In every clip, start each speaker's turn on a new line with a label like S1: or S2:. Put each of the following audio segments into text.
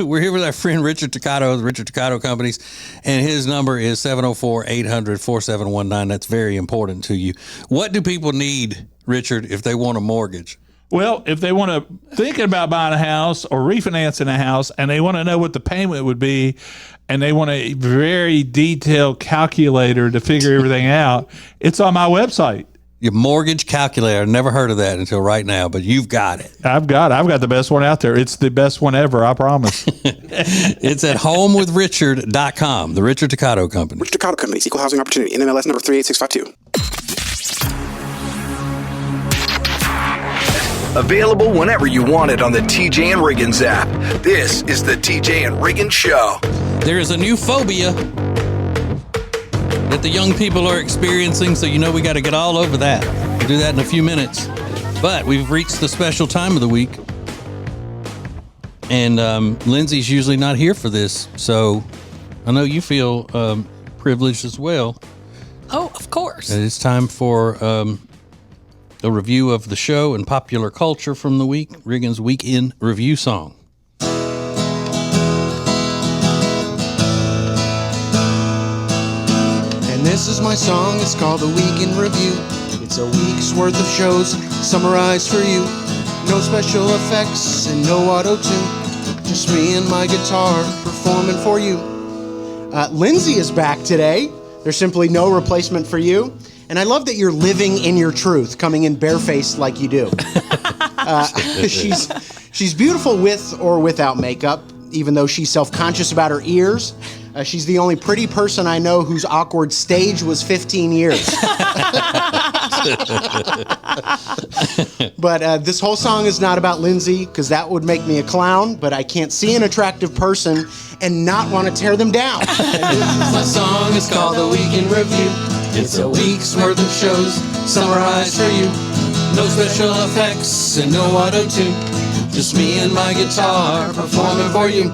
S1: We're here with our friend Richard Toccato of the Richard Toccato Companies, and his number is 704-800-4719. That's very important to you. What do people need, Richard, if they want a mortgage?
S2: Well, if they want to thinking about buying a house or refinancing a house, and they want to know what the payment would be, and they want a very detailed calculator to figure everything out, it's on my website.
S1: Your mortgage calculator. Never heard of that until right now, but you've got it.
S2: I've got the best one out there. It's the best one ever, I promise.
S1: It's at homewithrichard.com, the Richard Toccato Company.
S3: Richard Toccato Companies, Equal Housing Opportunity, NMLS number 38652.
S4: Available whenever you want it on the TJ and Riggins app. This is the TJ and Riggins Show.
S1: There is a new phobia that the young people are experiencing, so we got to get all over that. We'll do that in a few minutes. But we've reached the special time of the week, and Lindsay's usually not here for this, so I know you feel privileged as well.
S5: Oh, of course.
S1: It's time for a review of the show and popular culture from the week, Riggins' Weekend Review Song.
S6: And this is my song, it's called The Week in Review. It's a week's worth of shows summarized for you. No special effects and no auto-tune. Just me and my guitar performing for you. Lindsay is back today. There's simply no replacement for you. And I love that you're living in your truth, coming in barefaced like you do. She's beautiful with or without makeup, even though she's self-conscious about her ears. She's the only pretty person I know whose awkward stage was 15 years. But this whole song is not about Lindsay, because that would make me a clown, but I can't see an attractive person and not want to tear them down.
S7: My song is called The Week in Review. It's a week's worth of shows summarized for you. No special effects and no auto-tune. Just me and my guitar performing for you.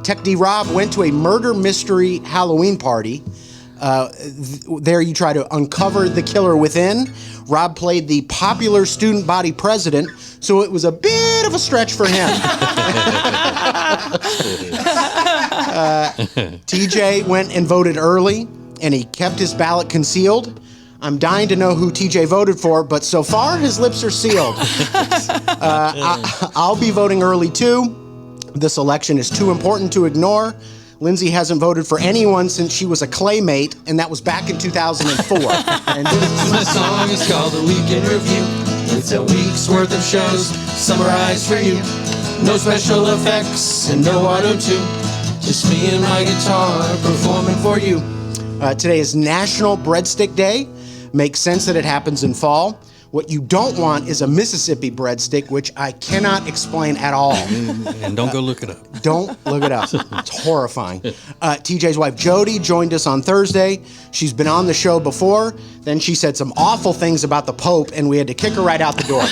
S6: Tech D Rob went to a murder mystery Halloween party. There you try to uncover the killer within. Rob played the popular student body president, so it was a bit of a stretch for him. TJ went and voted early, and he kept his ballot concealed. I'm dying to know who TJ voted for, but so far his lips are sealed. I'll be voting early too. This election is too important to ignore. Lindsay hasn't voted for anyone since she was a claymate, and that was back in 2004.
S7: And my song is called The Week in Review. It's a week's worth of shows summarized for you. No special effects and no auto-tune. Just me and my guitar performing for you.
S6: Today is National Breadstick Day. Makes sense that it happens in fall. What you don't want is a Mississippi breadstick, which I cannot explain at all.
S1: And don't go look it up.
S6: Don't look it up. It's horrifying. TJ's wife, Jody, joined us on Thursday. She's been on the show before. Then she said some awful things about the Pope, and we had to kick her right out the door.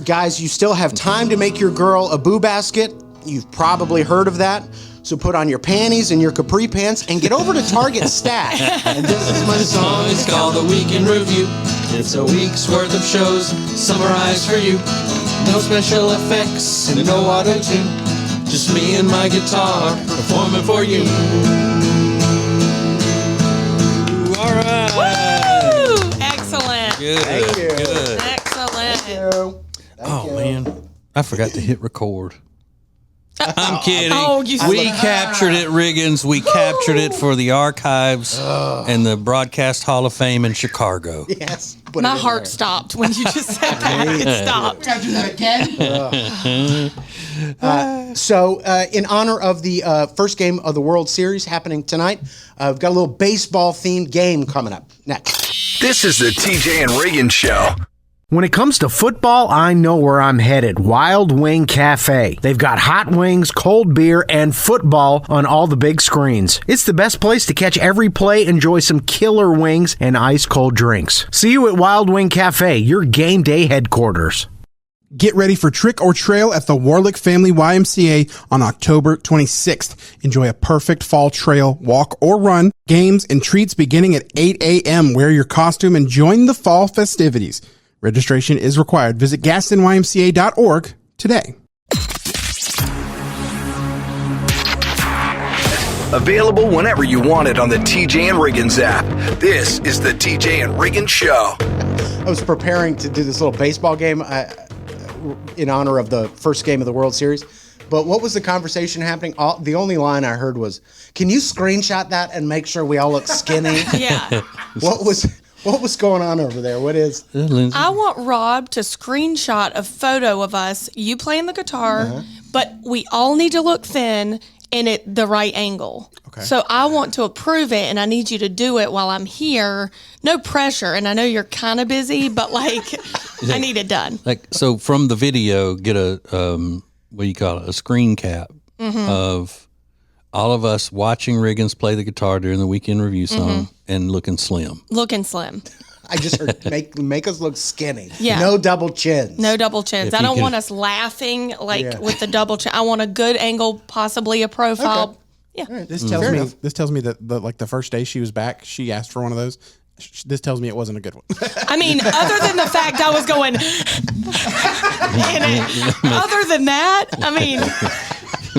S6: Guys, you still have time to make your girl a boo basket. You've probably heard of that. So put on your panties and your capri pants and get over to Target Stash.
S7: And this is my song, it's called The Week in Review. It's a week's worth of shows summarized for you. No special effects and no auto-tune. Just me and my guitar performing for you.
S1: All right.
S5: Woo! Excellent.
S1: Good.
S6: Thank you.
S1: Good.
S5: Excellent.
S6: Thank you.
S1: Man. I forgot to hit record. I'm kidding.
S5: Oh, you
S1: we captured it, Riggins. We captured it for the archives and the Broadcast Hall of Fame in Chicago.
S6: Yes.
S5: My heart stopped when you just said that. It stopped.
S6: Gotta do that again. So, in honor of the first game of the World Series happening tonight, we've got a little baseball-themed game coming up next.
S4: This is the TJ and Riggins Show.
S8: When it comes to football, I know where I'm headed. Wild Wing Cafe. They've got hot wings, cold beer, and football on all the big screens. It's the best place to catch every play, enjoy some killer wings, and ice-cold drinks. See you at Wild Wing Cafe, your game day headquarters.
S3: Get ready for Trick or Trail at the Warlick Family YMCA on October 26th. Enjoy a perfect fall trail, walk or run, games and treats beginning at 8 a.m. Wear your costume and join the fall festivities. Registration is required. Visit GastonYMCA.org today.
S4: Available whenever you want it on the TJ and Riggins app. This is the TJ and Riggins Show.
S6: I was preparing to do this little baseball game in honor of the first game of the World Series. But what was the conversation happening? The only line I heard was, "Can you screenshot that and make sure we all look skinny?"
S5: Yeah.
S6: What was going on over there? What is?
S1: Lindsay?
S5: I want Rob to screenshot a photo of us, you playing the guitar, but we all need to look thin and at the right angle. Okay. So I want to approve it, and I need you to do it while I'm here. No pressure, and I know you're kind of busy, but like, I need it done.
S1: Like, so from the video, get a what do you call it? A screen cap of all of us watching Riggins play the guitar during the weekend review song and looking slim.
S5: Looking slim.
S6: I just heard make us look skinny.
S5: Yeah.
S6: No double chins.
S5: No double chins.
S1: If
S5: I
S1: you
S5: don't
S1: can-
S5: want us laughing with the double chin. I want a good angle, possibly a profile.
S6: Okay.
S5: Yeah.
S3: This tells me that the first day she was back, she asked for one of those. This tells me it wasn't a good one.
S5: I mean, other than the fact I was going, other than that, I mean,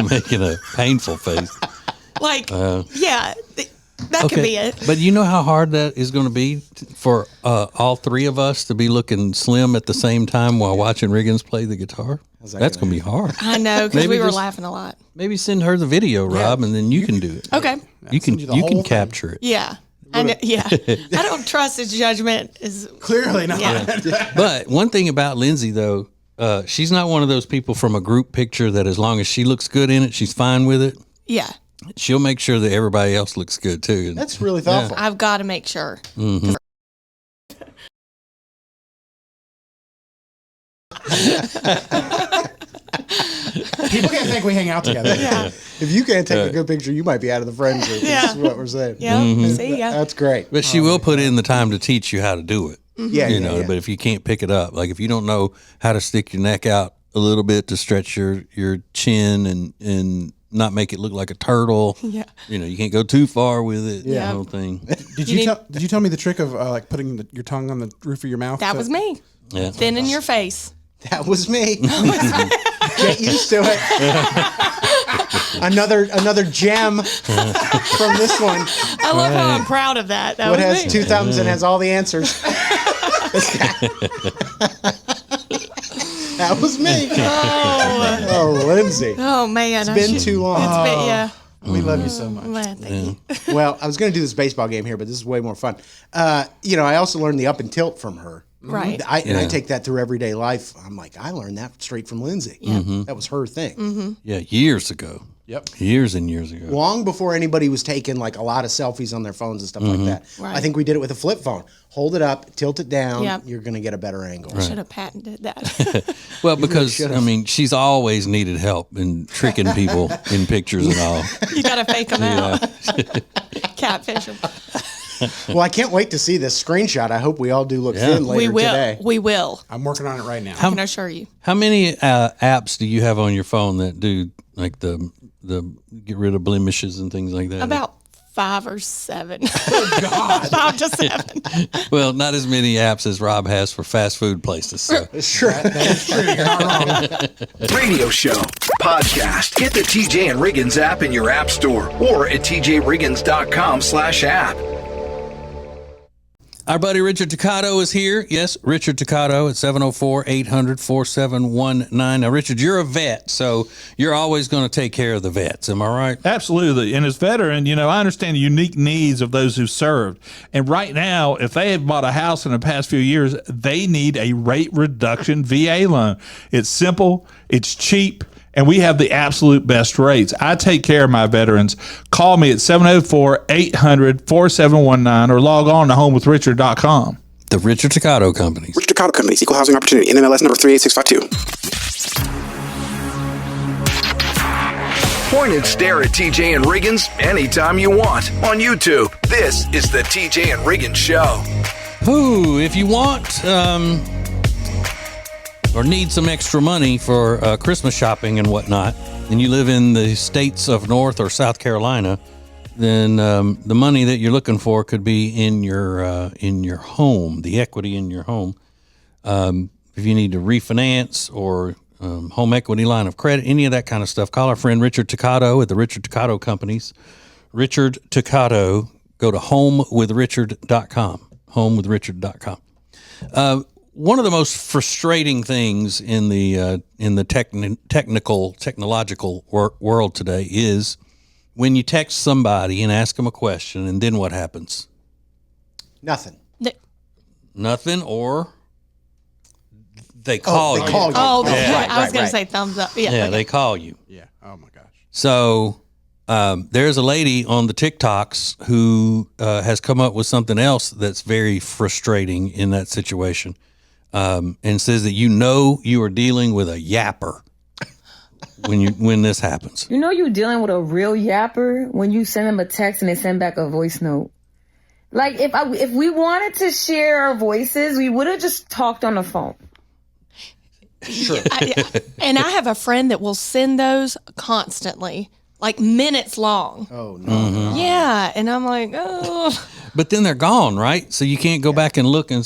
S1: Making a painful face.
S5: like, yeah, that could be it.
S1: But you know how hard that is going to be for all three of us to be looking slim at the same time while watching Riggins play the guitar? That's going to be hard.
S5: I know, because
S1: Maybe
S5: we were
S1: just-
S5: laughing a lot.
S1: Maybe send her the video, Rob, and then you can do it.
S5: Okay.
S1: You can
S3: send you the whole thing.
S1: capture it.
S5: Yeah. I know, yeah. I don't trust his judgment.
S3: Clearly not.
S5: Yeah.
S1: But one thing about Lindsay, though, she's not one of those people from a group picture that as long as she looks good in it, she's fine with it.
S5: Yeah.
S1: She'll make sure that everybody else looks good, too. And
S6: That's really thoughtful.
S5: I've got to make sure.
S3: People can't think we hang out together.
S5: Yeah.
S6: If you can't take a good picture, you might be out of the friend group.
S5: Yeah.
S6: This is what we're saying.
S5: Yeah. See, yeah.
S6: That's great.
S1: But she will put in the time to teach you how to do it.
S6: Yeah,
S1: You know, but if you can't pick it up, like if you don't know how to stick your neck out a little bit to stretch your chin and not make it look like a turtle,
S5: Yeah.
S1: you know, you can't go too far with it.
S5: Yeah.
S1: The whole thing.
S3: Did you tell me the trick of like putting your tongue on the roof of your mouth?
S5: That was me.
S1: Yeah.
S5: Thin in your face.
S6: That was me. Get used to it. Another gem from this one.
S5: I love how I'm proud of that. That
S6: What
S5: was
S6: has
S5: me.
S6: 2 thumbs and has all the answers. That was me. Oh, Lindsay.
S5: Oh, man.
S6: It's been too long.
S5: It's been, yeah.
S6: We love you so much.
S5: Man, thank you.
S6: Well, I was going to do this baseball game here, but this is way more fun. You know, I also learned the up and tilt from her.
S5: Right.
S6: And I take that through everyday life. I'm like, I learned that straight from Lindsay. That was her thing.
S1: Yeah, years ago.
S3: Yep.
S1: Years and years ago.
S6: Long before anybody was taking like a lot of selfies on their phones and stuff like that.
S5: Right.
S6: I think we did it with a flip phone. Hold it up, tilt it down.
S5: Yep.
S6: You're going to get a better angle.
S5: I should have patented that.
S1: Well, because, I mean, she's always needed help in tricking people in pictures and all.
S5: You got to fake them out. Catfish them.
S6: Well, I can't wait to see this screenshot. I hope we all do look thin later
S5: We will.
S6: today.
S5: We will.
S3: I'm working on it right now.
S5: I can assure you.
S1: How many apps do you have on your phone that do like the get rid of blemishes and things like that?
S5: About 5 or 7. Oh, God. 5 to 7.
S1: Well, not as many apps as Rob has for fast food places. So.
S6: Sure.
S3: That's true. You're not wrong.
S4: Radio show, podcast. Get the TJ and Riggins app in your app store or at tjriggins.com/app.
S1: Our buddy Richard Toccato is here. Yes, Richard Toccato at 704-800-4719. Now, Richard, you're a vet, so you're always going to take care of the vets. Am I right?
S2: Absolutely. And as veteran, you know, I understand the unique needs of those who served. And right now, if they have bought a house in the past few years, they need a rate reduction VA loan. It's simple, it's cheap, and we have the absolute best rates. I take care of my veterans. Call me at 704-800-4719 or log on to homewithrichard.com.
S1: The Richard Toccato Companies.
S9: Richard Toccato Companies, Equal Housing Opportunity, NMLS number 38652.
S4: Point and stare at TJ and Riggins anytime you want on YouTube. This is the TJ and Riggins Show.
S1: Ooh, if you want or need some extra money for Christmas shopping and whatnot, and you live in the states of North or South Carolina, then the money that you're looking for could be in your home, the equity in your home. If you need to refinance or home equity line of credit, any of that kind of stuff, call our friend Richard Toccato at the Richard Toccato Companies. Richard Toccato. Go to homewithrichard.com. Homewithrichard.com. One of the most frustrating things in the technological world today is when you text somebody and ask them a question, and then what happens?
S6: Nothing.
S1: Nothing, or they call you.
S6: They call you.
S5: Oh,
S6: Right,
S5: I was going
S6: right.
S5: to say thumbs up. Yeah,
S1: Yeah,
S5: okay.
S1: they call you.
S3: Yeah. Oh my gosh.
S1: So there's a lady on the TikToks who has come up with something else that's very frustrating in that situation, and says that you are dealing with a yapper when this happens.
S10: You know you're dealing with a real yapper when you send them a text and they send back a voice note. Like if we wanted to share our voices, we would have just talked on the phone.
S6: Sure.
S5: And I have a friend that will send those constantly, like minutes long.
S6: Oh, no.
S5: Yeah, and I'm like, oh.
S1: But then they're gone, right? So you can't go back and look and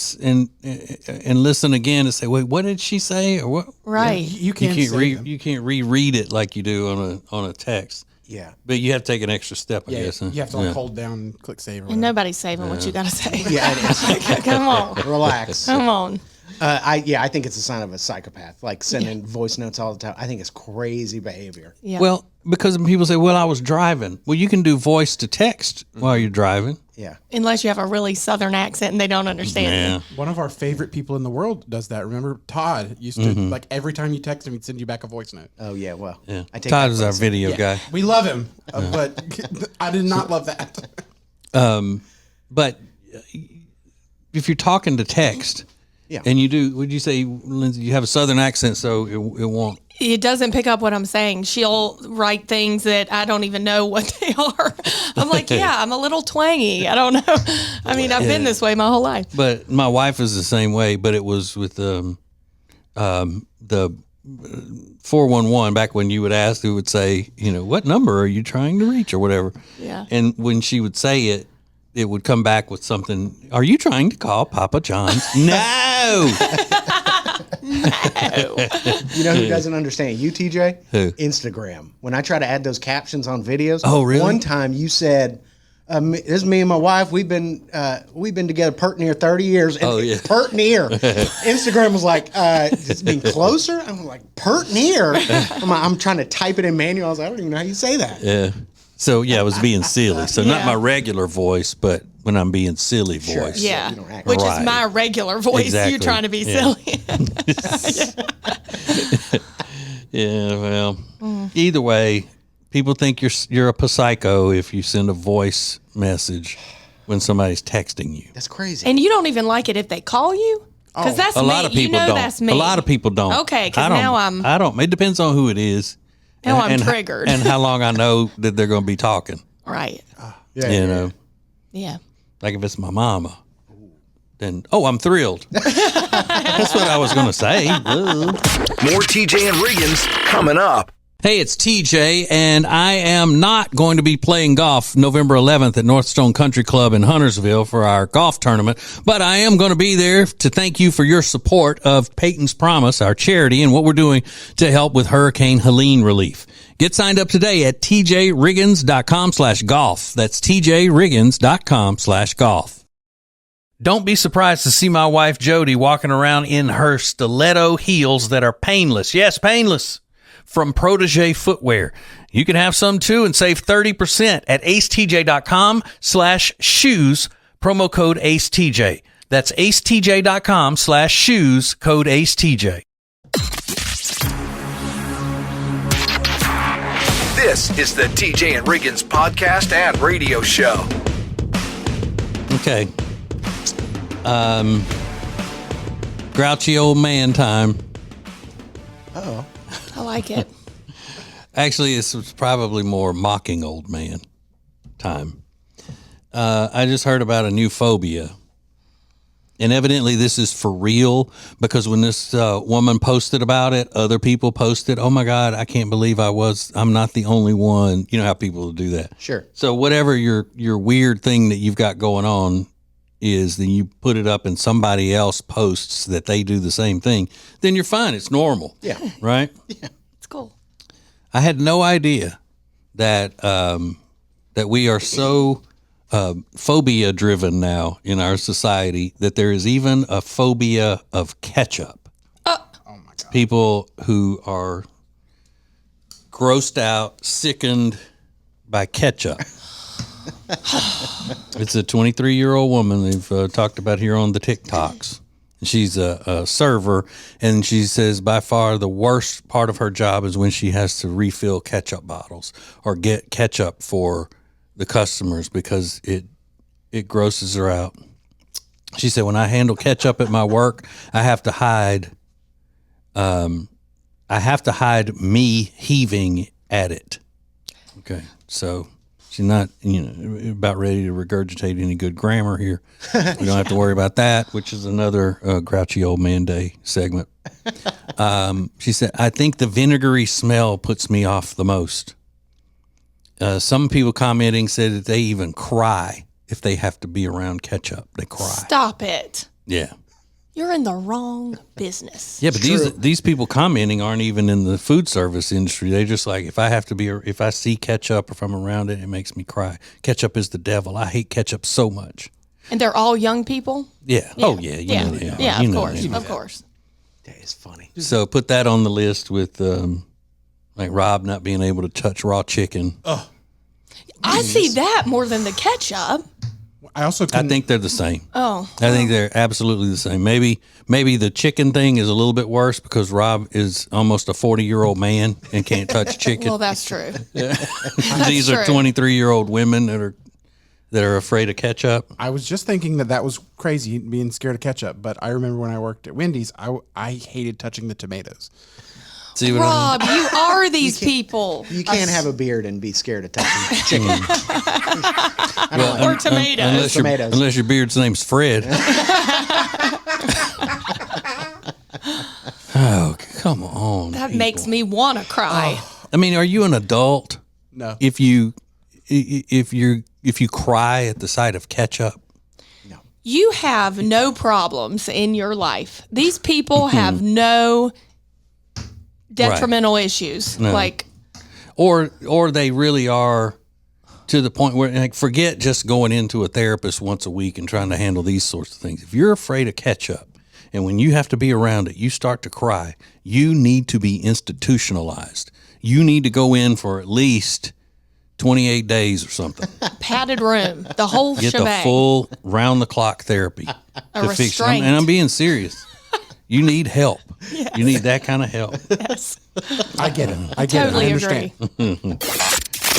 S1: listen again and say, "Wait, what did she say?" Or what?
S5: Right.
S3: You can't save them.
S1: you can't reread it like you do on a text.
S6: Yeah.
S1: But you have to take an extra step, I
S3: Yeah,
S1: guess. Huh?
S3: you have to like hold down and click save. Or
S5: And
S3: whatever.
S5: nobody's saving what you got to say.
S6: Yeah, it is.
S5: Come on.
S6: Relax.
S5: Come on.
S6: I think it's a sign of a psychopath, like sending voice notes all the time. I think it's crazy behavior.
S5: Yeah.
S1: Well, because people say, "Well, I was driving." Well, you can do voice to text while you're driving.
S6: Yeah.
S5: Unless you have a really southern accent and they don't understand you.
S3: One of our favorite people in the world does that. Remember, Todd used to like every time you text him, he'd send you back a voice note.
S6: Oh, yeah. Well,
S1: Yeah.
S6: I take
S1: Todd
S6: that
S1: is our
S6: voice.
S1: video guy.
S3: We love him, but I did not love that.
S1: But if you're talking to text,
S6: Yeah.
S1: and you do, would you say, Lindsay, you have a southern accent, so it won't?
S5: It doesn't pick up what I'm saying. She'll write things that I don't even know what they are. I'm like, yeah, I'm a little twangy. I don't know. I mean, I've been this way my whole life.
S1: But my wife is the same way, but it was with the 411 back when you would ask, who would say, what number are you trying to reach or whatever.
S5: Yeah.
S1: And when she would say it, it would come back with something. Are you trying to call Papa John's? No.
S6: You know who doesn't understand? You, TJ?
S1: Who?
S6: Instagram. When I try to add those captions on videos.
S1: Oh, really?
S6: One time you said, this is me and my wife. We've been together pert near 30 years. And
S1: Oh, yeah.
S6: Pert near. Instagram was like, it's been closer. I'm like, pert near. I'm trying to type it in manual. I was like, I don't even know how you say that.
S1: Yeah. So, yeah, I was being silly. So, not
S5: Yeah.
S1: my regular voice, but when I'm being silly voice.
S5: Yeah.
S6: you don't act
S5: Which
S1: right.
S5: is my regular voice.
S1: Exactly.
S5: You trying to be
S1: Yeah.
S5: silly.
S1: Yeah, well, either way, people think you're a psycho if you send a voice message when somebody's texting you.
S6: That's crazy.
S5: And you don't even like it if they call you? Because that's
S1: A
S5: me.
S1: lot of people
S5: you know
S1: don't.
S5: that's me.
S1: A lot of people don't.
S5: Okay, 'cause
S1: I don't-
S5: now I'm-
S1: I don't. It depends on who it is.
S5: Now I'm
S1: and
S5: triggered.
S1: And how long I know that they're going to be talking.
S5: Right.
S1: You know,
S5: Yeah.
S1: like if it's my mama, then I'm thrilled. That's what I was going to say. Ugh.
S4: More TJ and Riggins coming up.
S1: Hey, it's TJ, and I am not going to be playing golf November 11th at Northstone Country Club in Huntersville for our golf tournament, but I am going to be there to thank you for your support of Peyton's Promise, our charity, and what we're doing to help with Hurricane Helene relief. Get signed up today at tjriggins.com/golf. That's tjriggins.com/golf. Don't be surprised to see my wife Jody walking around in her stiletto heels that are painless. Yes, painless. From Protégé Footwear. You can have some too and save 30% at acetj.com/shoes, promo code AceTJ. That's acetj.com/shoes, code AceTJ.
S4: This is the TJ and Riggins podcast and radio show.
S1: Okay. Grouchy old man time.
S6: Uh-oh.
S5: I like it.
S1: Actually, it's probably more mocking old man time. I just heard about a new phobia. And evidently this is for real because when this woman posted about it, other people posted, oh my God, I can't believe I'm not the only one. You know how people do that.
S6: Sure.
S1: So whatever your weird thing that you've got going on is, then you put it up and somebody else posts that they do the same thing, then you're fine. It's normal.
S6: Yeah.
S1: Right?
S5: It's cool.
S1: I had no idea that that we are so phobia driven now in our society that there is even a phobia of ketchup.
S3: Oh my God.
S1: People who are grossed out, sickened by ketchup. It's a 23-year-old woman they've talked about here on the TikToks. She's a server, and she says by far the worst part of her job is when she has to refill ketchup bottles or get ketchup for the customers because it grosses her out. She said, when I handle ketchup at my work, I have to hide me heaving at it. Okay, so she's not, about ready to regurgitate any good grammar here. We don't have to worry about that, which is another grouchy old man day segment. She said, I think the vinegary smell puts me off the most. Some people commenting said that they even cry if they have to be around ketchup. They cry.
S5: Stop it.
S1: Yeah.
S5: You're in the wrong business.
S1: Yeah, but these people commenting aren't even in the food service industry. They just like, if I see ketchup or if I'm around it, it makes me cry. Ketchup is the devil. I hate ketchup so much.
S5: And they're all young people?
S1: Yeah. Oh, yeah. You know they are.
S5: Yeah,
S1: You
S5: of
S1: know
S5: course.
S1: they are.
S5: Of course.
S6: That is funny.
S1: So put that on the list with like Rob not being able to touch raw chicken.
S3: Oh,
S5: I see that more than the ketchup.
S3: I
S1: think they're the same.
S5: Oh.
S1: I think they're absolutely the same. Maybe the chicken thing is a little bit worse because Rob is almost a 40-year-old man and can't touch chicken.
S5: Well, that's true.
S1: These are 23-year-old women that are afraid of ketchup.
S3: I was just thinking that was crazy, being scared of ketchup. But I remember when I worked at Wendy's, I hated touching the tomatoes.
S1: See what
S5: Rob, you are these people.
S6: You can't have a beard and be scared of touching chicken.
S5: Or tomatoes.
S1: Unless your beard's name's Fred. Oh, come on.
S5: That makes me want to cry.
S1: I mean, are you an adult?
S3: No.
S1: If you cry at the sight of ketchup?
S5: You have no problems in your life. These people have no detrimental issues.
S1: No. Or they really are to the point where, like, forget just going into a therapist once a week and trying to handle these sorts of things. If you're afraid of ketchup and when you have to be around it, you start to cry, you need to be institutionalized. You need to go in for at least 28 days or something.
S5: Padded room, the whole
S1: Get
S5: shebang.
S1: the full round-the-clock therapy to fix it. And I'm being serious. You need help. Yes. You need that kind of help.
S5: Yes.
S3: I get it. I
S5: totally
S3: understand.
S5: agree.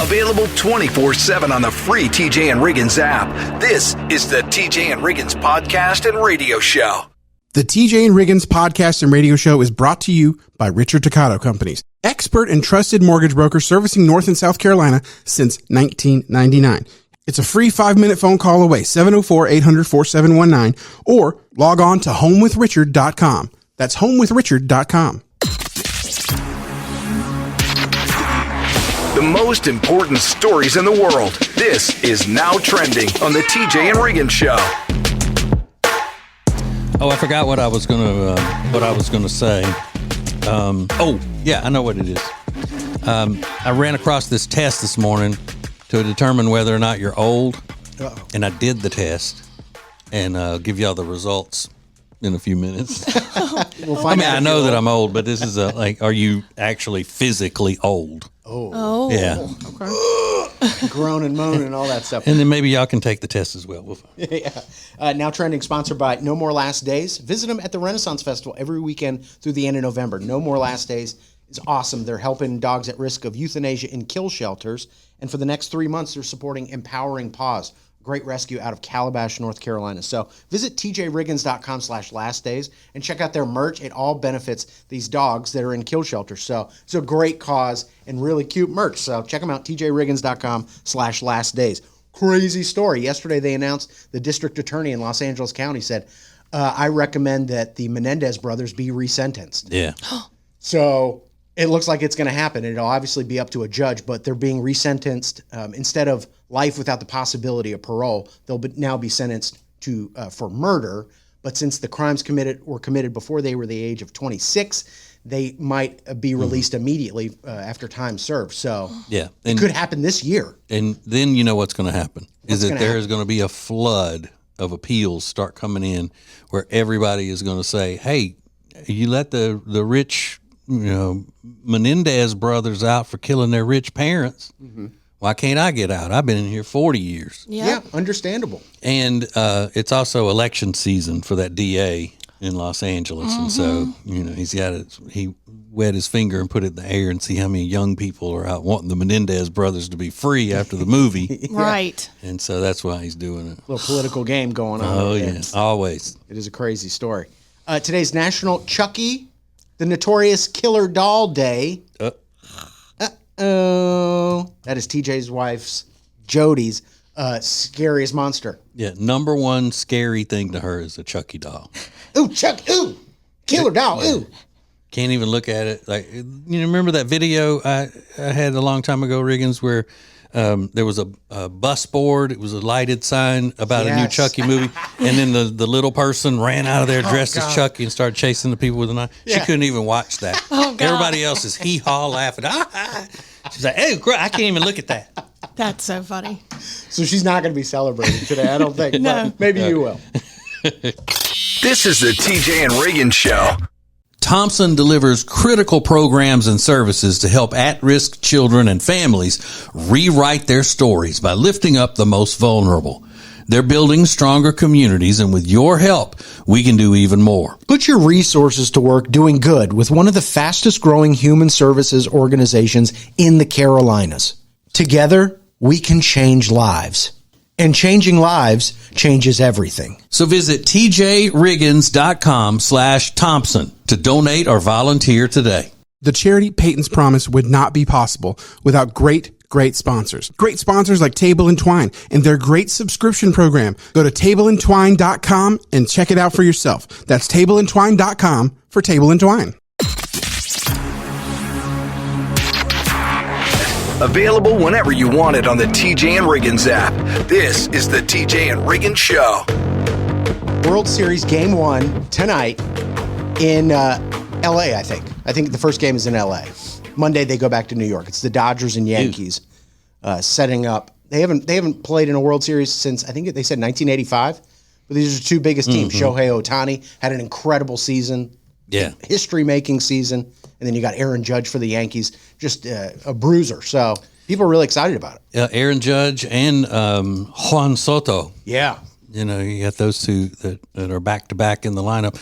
S4: Available 24/7 on the free TJ and Riggins app. This is the TJ and Riggins podcast and radio show.
S3: The TJ and Riggins podcast and radio show is brought to you by Richard Toccato Companies, expert and trusted mortgage broker servicing North and South Carolina since 1999. It's a free 5-minute phone call away, 704-800-4719, or log on to homewithrichard.com. That's homewithrichard.com.
S4: The most important stories in the world. This is Now Trending on the TJ and Riggins Show.
S1: Oh, I forgot what I was gonna say. I know what it is. I ran across this test this morning to determine whether or not you're old. Uh-oh. And I did the test, and I'll give y'all the results in a few minutes. I know that I'm old, but this is are you actually physically old?
S5: Oh.
S1: Yeah.
S6: Okay. Groan and moan and all that stuff.
S1: And then maybe y'all can take the test as well.
S6: Yeah. Now Trending, sponsored by No More Last Days. Visit them at the Renaissance Festival every weekend through the end of November. No More Last Days is awesome. They're helping dogs at risk of euthanasia in kill shelters. And for the next 3 months, they're supporting Empowering Paws, great rescue out of Calabash, North Carolina. So visit tjriggins.com/lastdays and check out their merch. It all benefits these dogs that are in kill shelters. So it's a great cause and really cute merch. So check them out, tjriggins.com/lastdays. Crazy story. Yesterday they announced the district attorney in Los Angeles County said, I recommend that the Menendez brothers be resentenced.
S1: Yeah.
S6: So it looks like it's going to happen. It'll obviously be up to a judge, but they're being resentenced instead of life without the possibility of parole. They'll now be sentenced to for murder. But since the crimes were committed before they were the age of 26, they might be released immediately after time served. So
S1: Yeah.
S6: it could happen this year.
S1: And then you know what's going to happen is that
S6: gonna
S1: there is going to be a flood of appeals start coming in where everybody is going to say, hey, you let the rich, Menendez brothers out for killing their rich parents. Why can't I get out? I've been in here 40 years.
S6: Yeah, understandable.
S1: And it's also election season for that DA in Los Angeles. And so, he wet his finger and put it in the air and see how many young people are out wanting the Menendez brothers to be free after the movie.
S5: Right.
S1: And so that's why he's doing it.
S6: A little political game going on.
S1: Oh, yeah, always.
S6: It is a crazy story. Today's National Chucky, the Notorious Killer Doll Day. Oh, that is TJ's wife's, Jody's, scariest monster.
S1: Yeah, number one scary thing to her is a Chucky doll.
S6: Ooh, ooh, killer doll, ooh.
S1: Can't even look at it. Like, remember that video I had a long time ago, Riggins, where there was a bus board. It was a lighted sign about a new Chucky movie. And then the little person ran out of there dressed as Chucky and started chasing the people with a knife. She couldn't even watch that.
S5: Oh, God.
S1: Everybody else is hee-haw laughing. She's like, oh, I can't even look at that.
S5: That's so funny.
S6: So she's not going to be celebrating today, I don't think.
S5: No.
S6: But maybe you will.
S4: This is the TJ and Riggins Show.
S1: Thompson delivers critical programs and services to help at-risk children and families rewrite their stories by lifting up the most vulnerable. They're building stronger communities, and with your help, we can do even more.
S6: Put your resources to work doing good with one of the fastest growing human services organizations in the Carolinas. Together, we can change lives. And changing lives changes everything.
S1: So visit tjriggins.com/Thompson to donate or volunteer today.
S3: The charity Peyton's Promise would not be possible without great sponsors. Great sponsors like Table and Twine and their great subscription program. Go to tableandtwine.com and check it out for yourself. That's tableandtwine.com for Table and Twine.
S4: Available whenever you want it on the TJ and Riggins app. This is the TJ and Riggins Show.
S6: World Series Game 1 tonight in L.A., I think. I think the first game is in L.A. Monday they go back to New York. It's the Dodgers and Yankees setting up. They haven't played in a World Series since, I think they said 1985. But these are the two biggest teams. Shohei Ohtani had an incredible season.
S1: Yeah.
S6: History-making season. And then you got Aaron Judge for the Yankees, just a bruiser. So people are really excited about it.
S1: Aaron Judge and Juan Soto.
S6: Yeah.
S1: You got those two that are back-to-back in the lineup.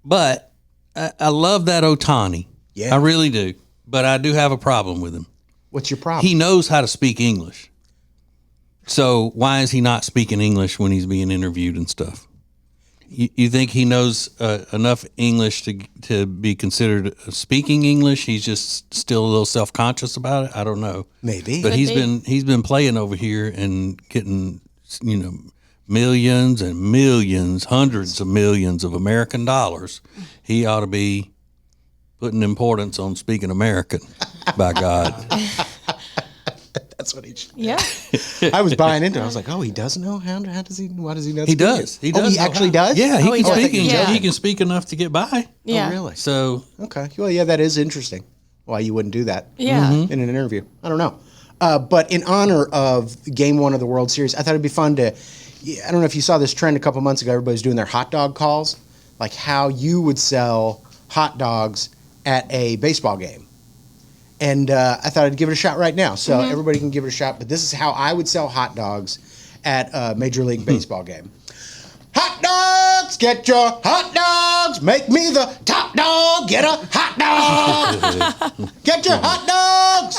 S1: But I love that Ohtani.
S6: Yeah.
S1: I really do. But I do have a problem with him.
S6: What's your problem?
S1: He knows how to speak English. So why is he not speaking English when he's being interviewed and stuff? You think he knows enough English to be considered speaking English? He's just still a little self-conscious about it. I don't know.
S6: Maybe,
S1: but he's been playing over here and getting millions and millions, hundreds of millions of American dollars. He ought to be putting importance on speaking American. By God.
S6: That's what he should.
S5: Yeah.
S6: I was buying into it. I was like, oh, he does know how does he? Why does he know?
S1: He does.
S6: He does. Oh, he actually does.
S1: Yeah, he can speak.
S5: Yeah.
S1: He can speak enough to get by.
S5: Yeah.
S6: Oh, really?
S1: So
S6: okay. Well, yeah, that is interesting. Why you wouldn't do that?
S5: Yeah.
S6: In an interview. I don't know. But in honor of Game 1 of the World Series, I thought it'd be fun to. I don't know if you saw this trend a couple months ago. Everybody's doing their hot dog calls, like how you would sell hot dogs at a baseball game. And I thought I'd give it a shot right now. So everybody can give it a shot. But this is how I would sell hot dogs at a Major League Baseball game. Hot dogs! Get your hot dogs! Make me the top dog! Get a hot dog! Get your hot dogs!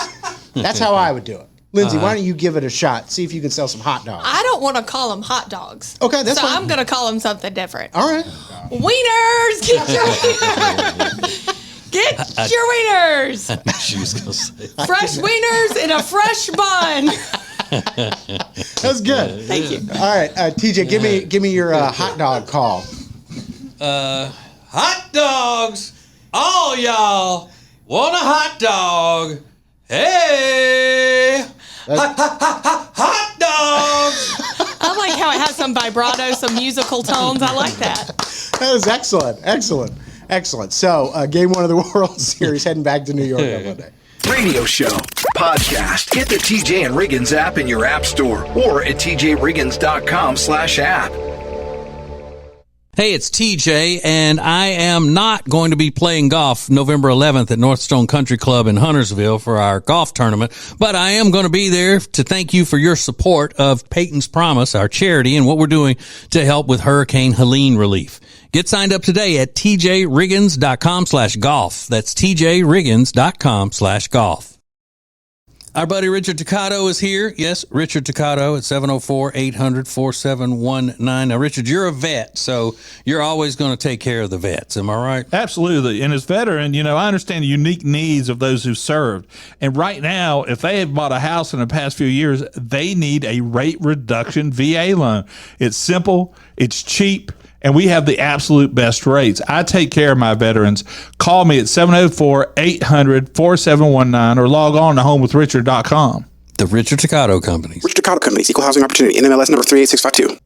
S6: That's how I would do it. Lindsay, why don't you give it a shot? See if you can sell some hot dogs.
S5: I don't want to call them hot dogs.
S6: Okay, that's
S5: so
S6: fine.
S5: I'm going to call them something different.
S6: All right.
S5: Wieners! Get your wieners! Get your wieners!
S1: she was going to say
S5: fresh wieners in a fresh bun.
S6: That's good.
S5: Thank you.
S6: All right, TJ, give me your hot dog call.
S1: hot dogs. All y'all want a hot dog? Hey, hot dogs.
S5: I like how it has some vibrato, some musical tones. I like that.
S6: That was excellent. Excellent. Excellent. So, game one of the World Series heading back to New York on Monday.
S4: Radio show, podcast. Hit the TJ and Riggins app in your app store or at tjriggins.com/app.
S1: Hey, it's TJ, and I am not going to be playing golf November 11th at Northstone Country Club in Huntersville for our golf tournament, but I am going to be there to thank you for your support of Peyton's Promise, our charity, and what we're doing to help with Hurricane Helene relief. Get signed up today at tjriggins.com/golf. That's tjriggins.com/golf. Our buddy Richard Toccato is here. Yes, Richard Toccato at 704-800-4719. Now, Richard, you're a vet, so you're always going to take care of the vets. Am I right?
S2: Absolutely. And as veteran, I understand the unique needs of those who served. And right now, if they have bought a house in the past few years, they need a rate reduction VA loan. It's simple, it's cheap, and we have the absolute best rates. I take care of my veterans. Call me at 704-800-4719 or log on to homewithrichard.com.
S1: The Richard Toccato Companies.
S9: Richard Toccato Companies, Equal Housing Opportunity, NMLS number 38652.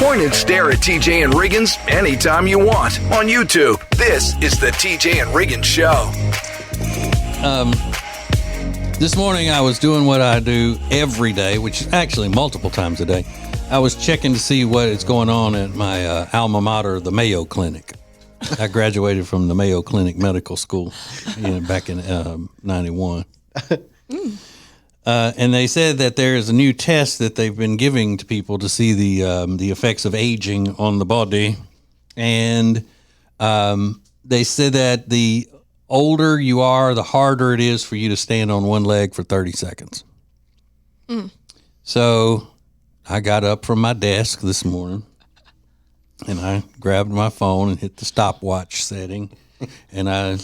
S4: Point and stare at TJ and Riggins anytime you want on YouTube. This is the TJ and Riggins Show.
S1: This morning I was doing what I do every day, which is actually multiple times a day. I was checking to see what is going on at my alma mater, the Mayo Clinic. I graduated from the Mayo Clinic Medical School back in 91. And they said that there is a new test that they've been giving to people to see the effects of aging on the body. And they said that the older you are, the harder it is for you to stand on one leg for 30 seconds. So I got up from my desk this morning and I grabbed my phone and hit the stopwatch setting and I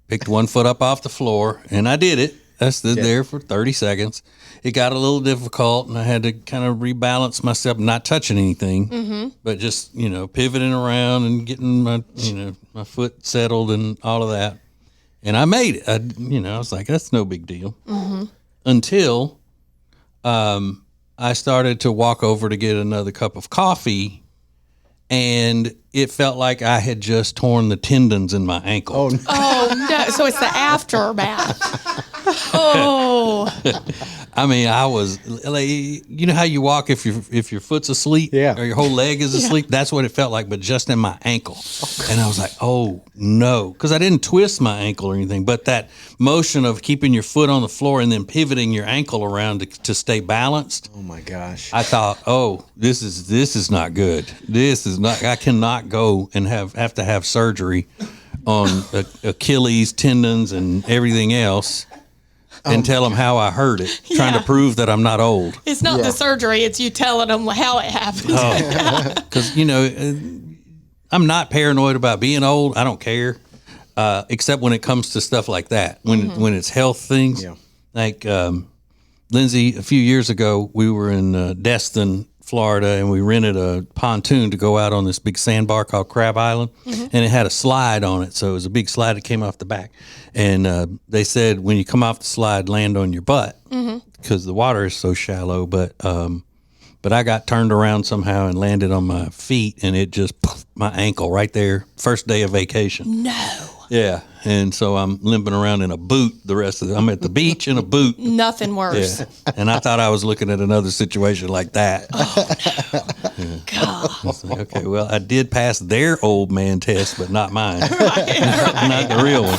S1: picked one foot up off the floor and I did it. I stood there for 30 seconds. It got a little difficult and I had to kind of rebalance myself, not touching anything, but just, pivoting around and getting my, my foot settled and all of that. And I made it. I was like, that's no big deal. Until I started to walk over to get another cup of coffee and it felt like I had just torn the tendons in my ankle.
S5: Oh, no. So it's the aftermath. Oh.
S1: I mean, I was like, how you walk if your foot's asleep or your whole leg is asleep? That's what it felt like, but just in my ankle. And I was like, oh, no. Because I didn't twist my ankle or anything, but that motion of keeping your foot on the floor and then pivoting your ankle around to stay balanced.
S6: Oh, my gosh.
S1: I thought, oh, this is not good. This is not, I cannot go and have to have surgery on Achilles tendons and everything else. And tell them how I heard it, trying to prove that I'm not old.
S5: It's not the surgery, it's you telling them how it happened.
S1: Because, I'm not paranoid about being old. I don't care, except when it comes to stuff like that, when it's health things. Yeah. Like Lindsay, a few years ago, we were in Destin, Florida, and we rented a pontoon to go out on this big sandbar called Crab Island, and it had a slide on it. So it was a big slide that came off the back. And they said when you come off the slide, land on your butt because the water is so shallow. But I got turned around somehow and landed on my feet, and it just my ankle right there. First day of vacation.
S5: No.
S1: Yeah, and so I'm limping around in a boot the rest of the. I'm at the beach in a boot.
S5: Nothing worse.
S1: Yeah. And I thought I was looking at another situation like that.
S5: Oh, no.
S1: Yeah.
S5: God.
S1: Like, okay, well, I did pass their old man test, but not mine. Not the real one.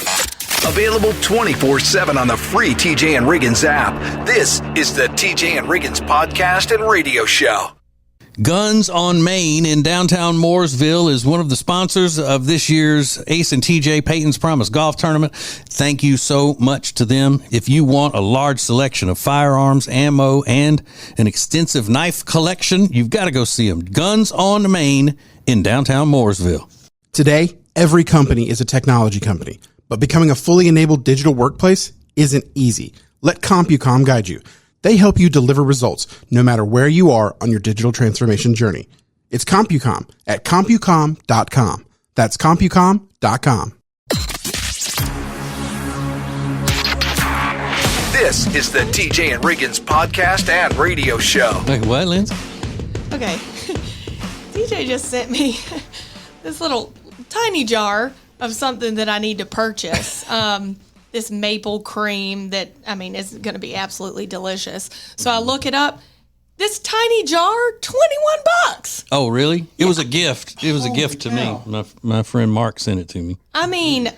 S4: Available 24/7 on the free TJ and Riggins app. This is the TJ and Riggins podcast and radio show.
S1: Guns on Main in downtown Mooresville is one of the sponsors of this year's Ace and TJ Peyton's Promise Golf Tournament. Thank you so much to them. If you want a large selection of firearms, ammo, and an extensive knife collection, you've got to go see them. Guns on Main in downtown Mooresville.
S3: Today, every company is a technology company, but becoming a fully enabled digital workplace isn't easy. Let CompuCom guide you. They help you deliver results no matter where you are on your digital transformation journey. It's CompuCom at CompuCom.com. That's CompuCom.com.
S4: This is the TJ and Riggins podcast and radio show.
S1: Wait, what, Lindsay?
S5: Okay. DJ just sent me this little tiny jar of something that I need to purchase. This maple cream that, I mean, is going to be absolutely delicious. So I look it up. This tiny jar, $21.
S1: Oh, really? It was a gift. It was a gift to me. My friend Mark sent it to me.
S5: I mean,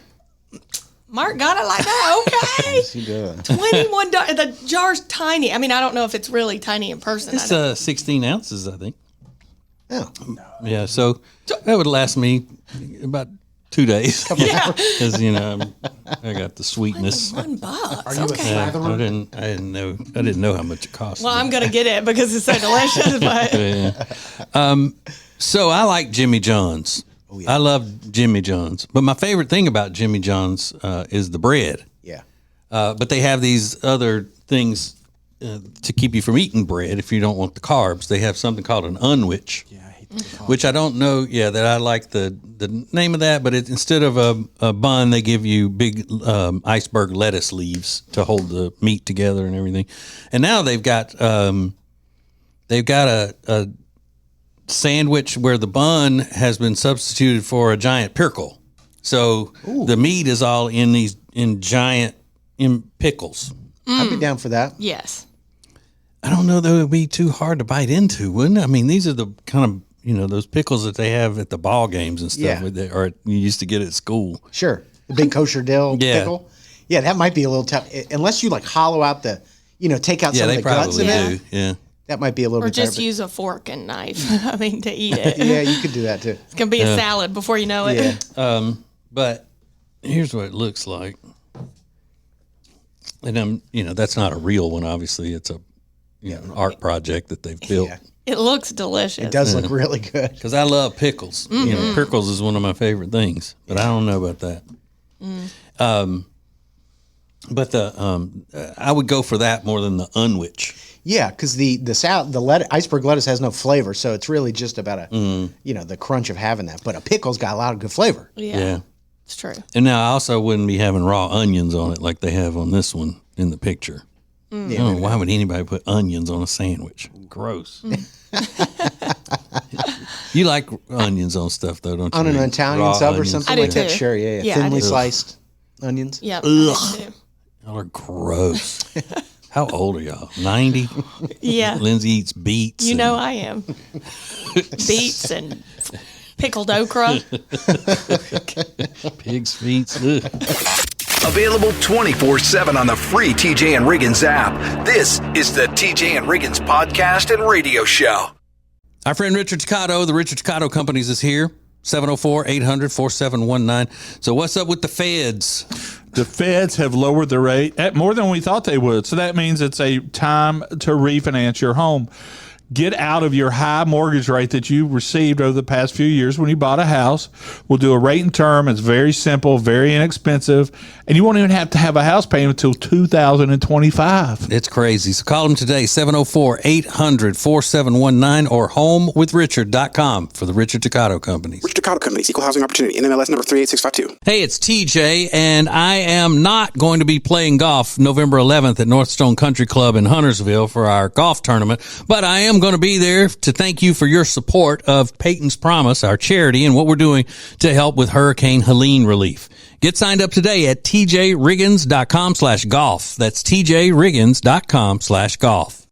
S5: Mark got it like that. Okay.
S6: Yes, he did.
S5: $21. The jar's tiny. I mean, I don't know if it's really tiny in person.
S1: It's 16 ounces, I think.
S6: Oh.
S1: Yeah, so that would last me about 2 days. Because, I got the sweetness.
S5: $21.
S6: Are you
S5: Okay.
S6: a slatherer?
S1: I didn't know how much it cost.
S5: Well, I'm going to get it because it's so delicious. But
S1: So I like Jimmy John's. Oh, yeah. I love Jimmy John's. But my favorite thing about Jimmy John's is the bread.
S6: Yeah.
S1: But they have these other things to keep you from eating bread if you don't want the carbs. They have something called an unwich. Yeah, I hate which I don't know. Yeah, that I like the name of that. But instead of a bun, they give you big iceberg lettuce leaves to hold the meat together and everything. And now they've got a sandwich where the bun has been substituted for a giant pickle. So the meat is all in giant pickles.
S6: I'd be down for that.
S5: yes.
S1: I don't know that it would be too hard to bite into, wouldn't it? I mean, these are the kind of, those pickles that they have at the ball games and stuff, or you used to get at school.
S6: Sure. The big kosher dill pickle. Yeah, that might be a little tough. Unless you hollow out take out some of the guts in it.
S1: Yeah.
S6: That might be a little
S5: Or
S6: bit
S5: just
S6: better,
S5: use a fork and knife. I mean, to eat it.
S6: Yeah, you could do that too.
S5: It's going to be a salad before you know it.
S6: Yeah.
S1: But here's what it looks like. And that's not a real one, obviously. It's an art project that they've built.
S6: Yeah.
S5: It looks delicious.
S6: It does look really good.
S1: Because I love pickles.
S5: Mm-hmm.
S1: Pickles is one of my favorite things, but I don't know about that. But I would go for that more than the unwich.
S6: Yeah, because the iceberg lettuce has no flavor, so it's really just about the crunch of having that. But a pickle's got a lot of good flavor.
S5: Yeah. It's true.
S1: And now I also wouldn't be having raw onions on it like they have on this one in the picture.
S6: Yeah,
S1: why would anybody put onions on a sandwich? Gross. You like onions on stuff, though, don't you?
S6: On an Italian sub or something like that?
S5: too.
S6: Sure, yeah. Thinly sliced onions.
S5: Yeah.
S1: Ugh. Y'all are gross. How old are y'all? 90?
S5: Yeah.
S1: Lindsay eats beets.
S5: I am. Beets and pickled okra.
S1: Pig's feet. Ugh.
S4: Available 24/7 on the free TJ and Riggins app. This is the TJ and Riggins podcast and radio show.
S1: Our friend Richard Toccato, the Richard Toccato Companies, is here. 704-800-4719. So what's up with the feds?
S2: The feds have lowered the rate at more than we thought they would. So that means it's a time to refinance your home. Get out of your high mortgage rate that you received over the past few years when you bought a house. We'll do a rate and term. It's very simple, very inexpensive, and you won't even have to have a house payment until 2025.
S1: It's crazy. So call them today, 704-800-4719 or homewithrichard.com for the Richard Toccato Companies.
S9: Richard Toccato Companies, Equal Housing Opportunity, NMLS number 38652.
S1: Hey, it's TJ, and I am not going to be playing golf November 11th at Northstone Country Club in Huntersville for our golf tournament, but I am going to be there to thank you for your support of Peyton's Promise, our charity, and what we're doing to help with Hurricane Helene relief. Get signed up today at tjriggins.com/golf. That's tjriggins.com/golf.